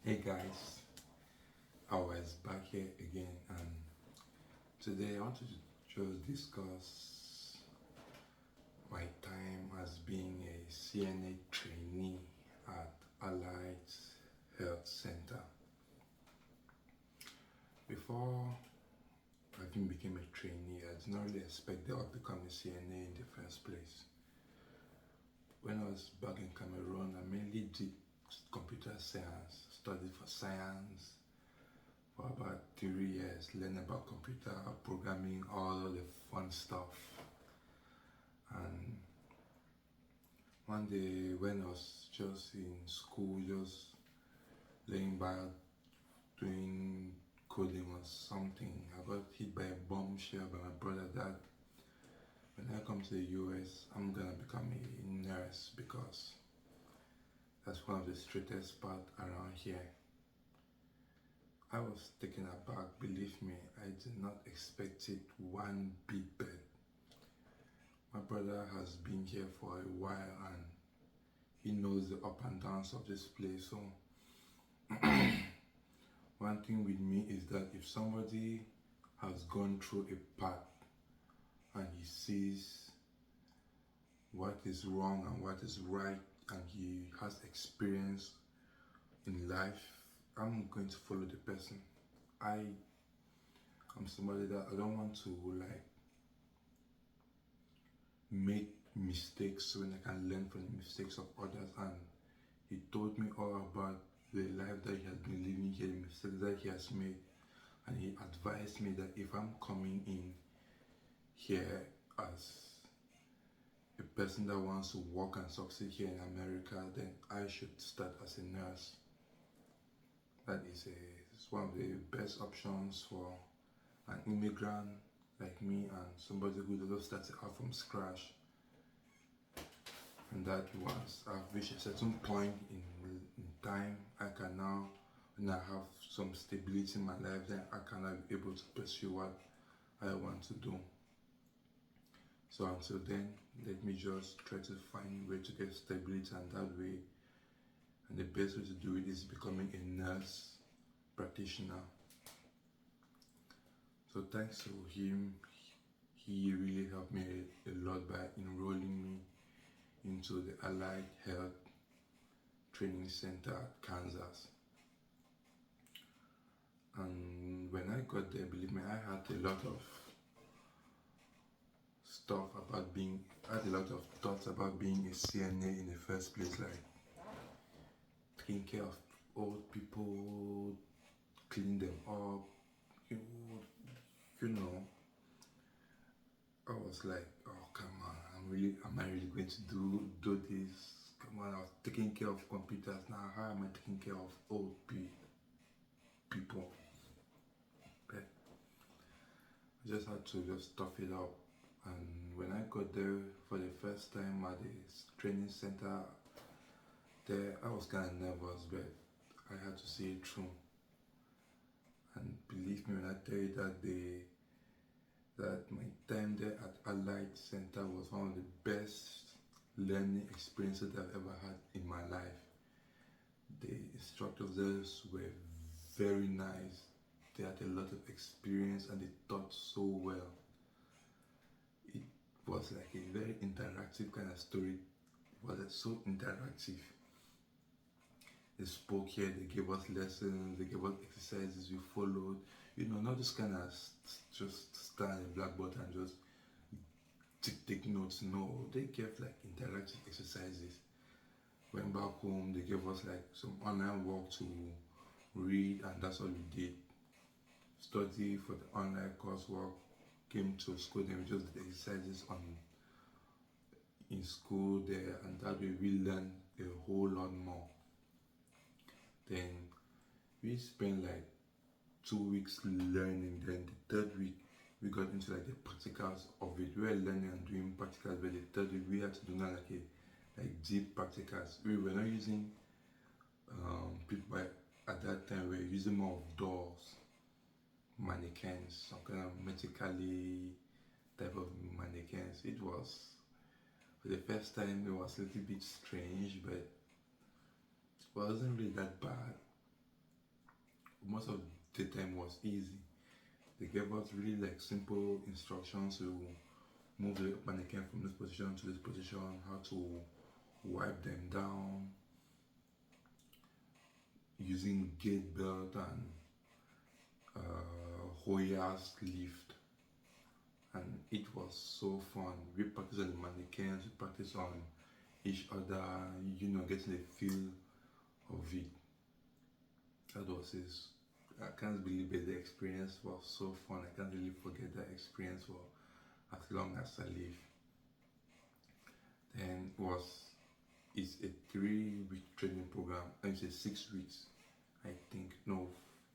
Hey guys, I was back here again, and today I wanted to just discuss my time as being a CNA trainee at Allied Health Center. Before I even became a trainee, I did not really expect that I would become a CNA in the first place. When I was back in Cameroon, I mainly did computer science, studied for science, for about 3 years, learning about computer programming, all the fun stuff. And one day when I was just in school, just laying back doing coding or something, I got hit by a bombshell by my brother that when I come to the US, I'm gonna become a nurse because that's one of the straightest paths around here. I was taken aback, believe me, I did not expect it one bit. My brother has been here for a while and he knows the up and downs of this place. So one thing with me is that if somebody has gone through a path and he sees what is wrong and what is right and he has experience in life, I'm going to follow the person. I'm somebody that I don't want to make mistakes so when I can learn from the mistakes of others. And he told me all about the life that he has been living here, the mistakes that he has made, and he advised me that if I'm coming in here as a person that wants to work and succeed here in America, then I should start as a nurse. That is one of the best options for an immigrant like me and somebody who doesn't start out from scratch. And that was, I've reached a certain point in time. I can now, when I have some stability in my life, then I can now be able to pursue what I want to do. So until then, let me just try to find a way to get stability, and that way, and the best way to do it is becoming a nurse practitioner. So thanks to him, he really helped me a lot by enrolling me into the Allied Health Training Center at Kansas. And when I got there, believe me, I had a lot of thoughts about being a CNA in the first place, like taking care of old people, cleaning them up, you know. I was like, oh come on, am I really going to do this? Come on, I was taking care of computers. Now how am I taking care of old people? But I just had to just tough it up. And when I got there for the first time at the training center, there I was kind of nervous, but I had to see it through. And believe me when I tell you that my time there at Allied Center was one of the best learning experiences I've ever had in my life. The instructors there were very nice. They had a lot of experience and they taught so well. It was like a very interactive kind of story. It was so interactive. They spoke here, they gave us lessons, they gave us exercises we followed. Not just kind of just stand in the blackboard and just take notes. No, they gave like interactive exercises. Went back home, they gave us like some online work to read, and that's all we did. Study for the online coursework, came to school, then we just did exercises in school there, and that way we learned a whole lot more. Then we spent like 2 weeks learning. Then the third week we got into like the practicals of it. We were learning and doing practicals, but the third week we had to do now like deep practicals. We were not using people at that time. We were using more of dolls, mannequins, some kind of medically type of mannequins. It was, for the first time, it was a little bit strange, but it wasn't really that bad. most of the time was easy. They gave us really like simple instructions to move the mannequin from this position to this position, how to wipe them down using gate belt and Hoyas lift, and it was so fun. We practiced on the mannequins, we practiced on each other, getting a feel of it. That was it. I can't believe it. The experience was so fun. I can't really forget that experience for as long as I live. Then it's a 3-week training program. It's a 6 weeks, I think. No,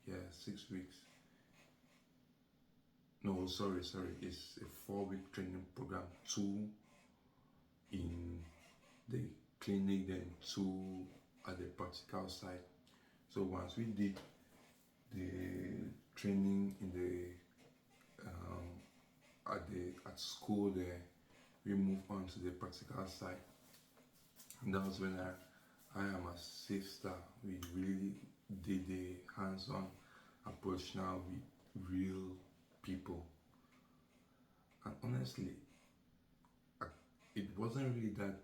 yeah, 6 weeks. No, sorry. It's a 4-week training program. 2 in the clinic, then 2 at the practical site. So once we did the training in the at school there, we moved on to the practical side, and that was when I am a sister. We really did the hands-on approach now with real people, and honestly, it wasn't really that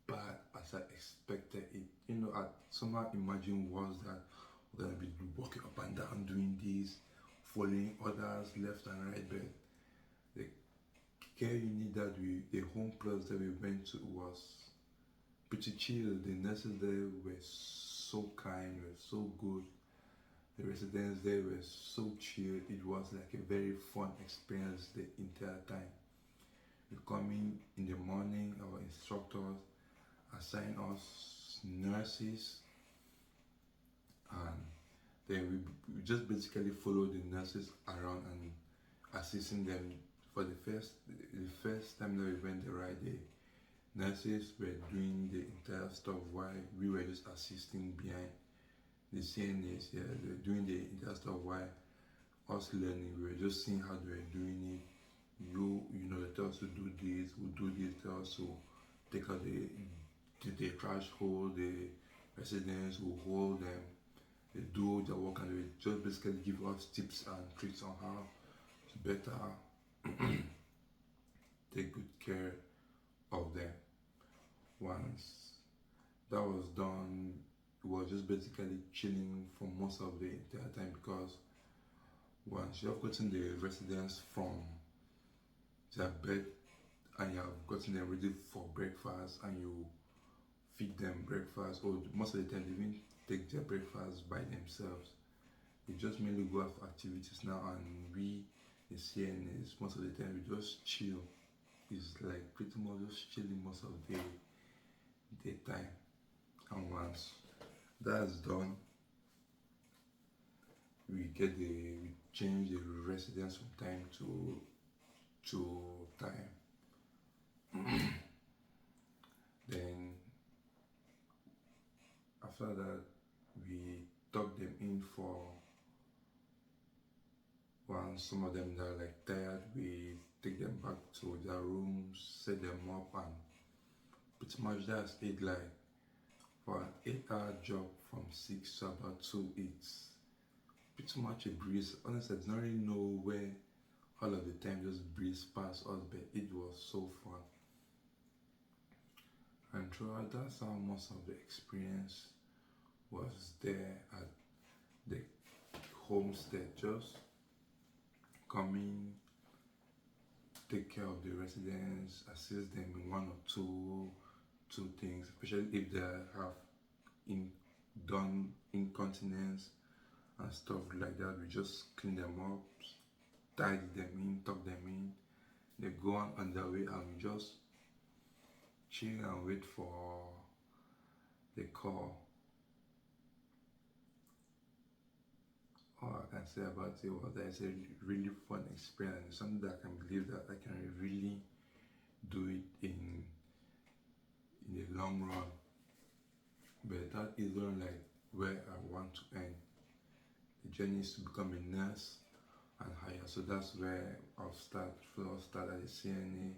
bad as I expected it. I somehow imagined was that we're gonna be walking up and down doing this, following others left and right, but the care unit that the home plus that we went to was pretty chill. The nurses there were so kind, were so good. The residents there were so chill. It was like a very fun experience the entire time. We come in the morning, our instructors assign us nurses, and then we just basically follow the nurses around and assisting them. For the first time that we went there, right, the nurses were doing the entire stuff while we were just assisting behind. The CNAs, yeah, they were doing the entire stuff while us learning. We were just seeing how they were doing it. They tell us to do this, we do this, tell us to take out the trash hold, the residents will hold them, they do their work, and they just basically give us tips and tricks on how to better take good care of them. Once that was done, it was just basically chilling for most of the entire time, because once you have gotten the residents from their bed and you have gotten them ready for breakfast and you feed them breakfast, or most of the time they even take their breakfast by themselves. They just mainly go have activities now, and we, the CNAs, most of the time we just chill. It's like pretty much just chilling most of the time. And once that's done, we change the residents from time to time. Then after that, we tuck them in for once some of them that are like tired, we take them back to their rooms, set them up, and pretty much that's it. Like for an 8-hour job from 6 to about 2, it's pretty much a breeze. Honestly, I don't really know where all of the time just breeze past us, but it was so fun. And throughout, that's how most of the experience was there at the homestead. Just coming, take care of the residents, assist them in one or two things, especially if they have done incontinence and stuff like that. We just clean them up, tidy them in, tuck them in. They go on their way, and we just chill and wait for the call. All I can say about it was that it's a really fun experience. It's something that I can believe that I can really do it in the long run. But that isn't like where I want to end. The journey is to become a nurse and higher. So that's where I'll start. I'll start at the CNA,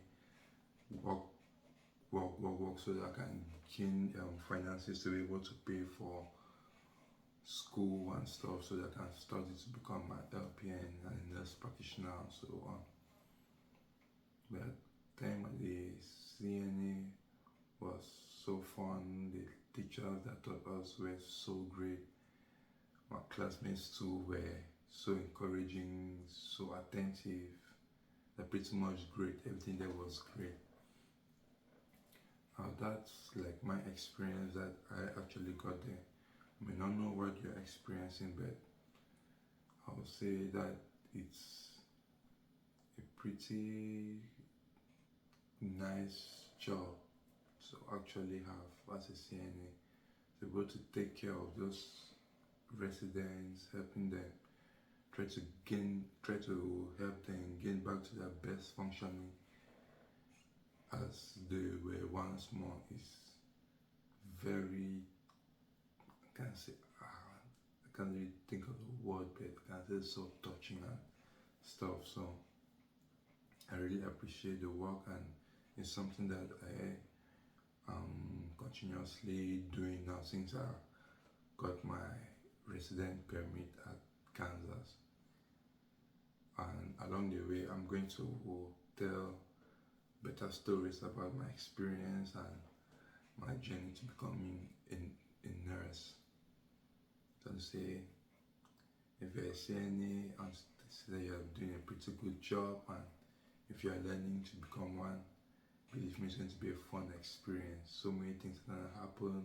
work, so that I can gain finances to be able to pay for school school and stuff so that I can study to become my LPN and a nurse practitioner and so on. But time at the CNA was so fun. The teachers that taught us were so great. My classmates too were so encouraging, so attentive. They're pretty much great. Everything there was great. That's like my experience that I actually got there. I may not know what you're experiencing, but I would say that it's a pretty nice job to actually have as a CNA, to be able to take care of those residents, helping them, try to help them gain back to their best functioning as they were once more is very, I can't say, I can't really think of the word, but I can say it's so touching and stuff. So I really appreciate the work, and it's something that I am continuously doing now since I got my resident permit at Kansas. And along the way, I'm going to tell better stories about my experience and my journey to becoming a nurse. So to say, if you're a CNA, and say that you're doing a pretty good job, and if you're learning to become one, believe me, it's going to be a fun experience. So many things are going to happen.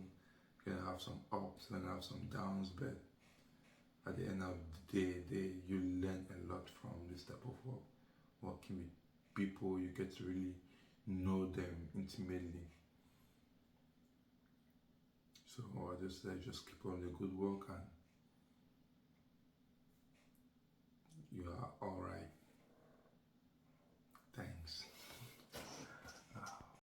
You're going to have some ups, you're going to have some downs, but at the end of the day, you learn a lot from this type of work. Working with people, you get to really know them intimately. So I just say, just keep on the good work, and you are alright.